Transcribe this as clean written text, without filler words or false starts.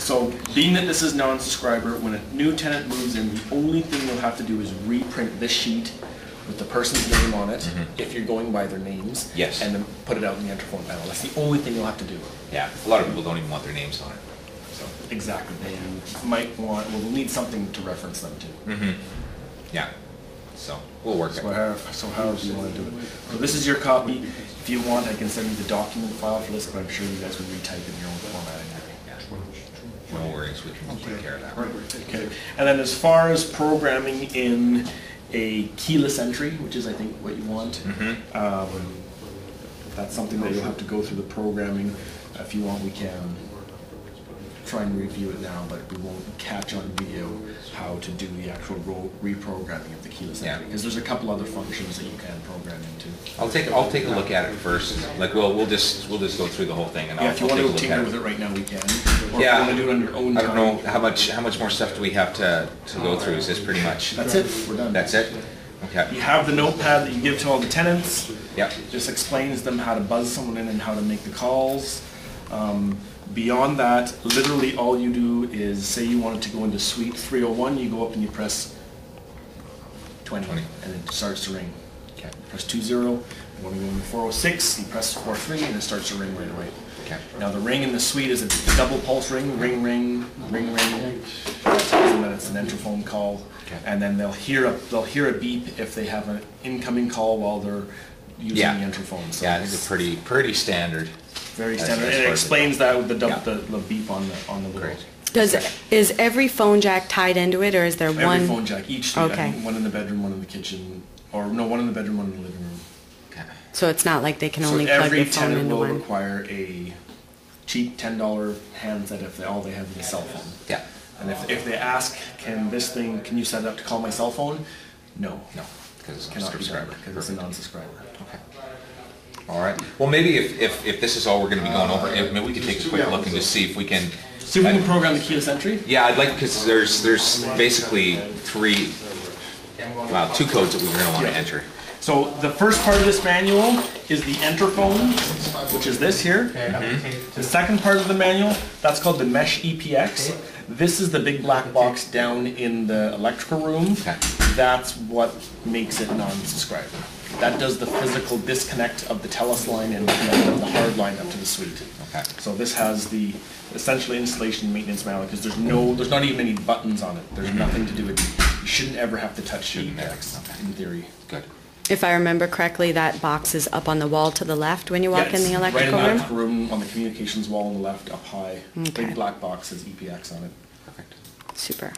So being that this is non-subscriber, when a new tenant moves in, the only thing you'll have to do is reprint this sheet with the person's name on it, if you're going by their names. Yes. And then put it out in the interphone panel. That's the only thing you'll have to do. Yeah, a lot of people don't even want their names on it. So. Exactly. They might want, well, they'll need something to reference them to. Yeah. So we'll work it. So however you want to do it. So this is your copy. If you want, I can send you the document file for this, but I'm sure you guys would retype in your own formatting. No worries, we can take care of that. Okay. And then as far as programming in a keyless entry, which is I think what you want, that's something that you'll have to go through the programming. If you want, we can try and review it now, but we won't catch on video how to do the actual reprogramming of the keyless entry, because there's a couple other functions that you can program into. I'll take a look at it first. Like we'll just go through the whole thing, and if you want to tinker with it right now, we can. Or yeah. If you want to do it on your own I time. don't know how much more stuff do we have to go through. Is this pretty much? That's it. We're done. That's it. Okay. You have the notepad that you give to all the tenants. Yep. Just explains them how to buzz someone in and how to make the calls. Beyond that, literally all you do is say you wanted to go into suite 301, you go up and you press 20. And it starts to ring. Okay. Press 20. You want to go into 406, you press 43 and it starts to ring right away. Okay. Now the ring in the suite is a double pulse ring, ring, ring, ring, ring. And then it's an interphone call. Okay. And then they'll hear a beep if they have an incoming call while they're using the interphone. So yeah, I think it's pretty standard. Very standard. And it explains that with the beep on the little. Is every phone jack tied into it, or is there one? Every phone jack, each suite. Okay. I think one in the bedroom, one in the kitchen, or no, one in the bedroom, one in the living room. Okay. So it's not like they can only plug the phone into one. So every tenant will require a cheap $10 handset if all they have is a cell phone. Yeah. And if they ask, can you set it up to call my cell phone? No. No, because it's cannot be done because it's a non-subscriber. Okay. All right. Well, maybe if this is all we're going to be going over, maybe we could take a quick look and just see if we can. See if we can program the keyless entry. Yeah, I'd like, because there's basically two codes that we're going to want to enter. So the first part of this manual is the interphone, which is this here. The second part of the manual, that's called the Mesh EPX. This is the big black box down in the electrical room. Okay. That's what makes it non-subscriber. That does the physical disconnect of the TELUS line and the hard line up to the suite. Okay. So this has the essentially installation and maintenance manual, because there's not even any buttons on it. There's nothing to do with it. You shouldn't ever have to touch the EPX, in theory. Good. If I remember correctly, that box is up on the wall to the left when you walk in the electrical room? Right in the electrical room, on the communications wall on the left, up high. Okay. Big black box says EPX on it. Perfect. Super.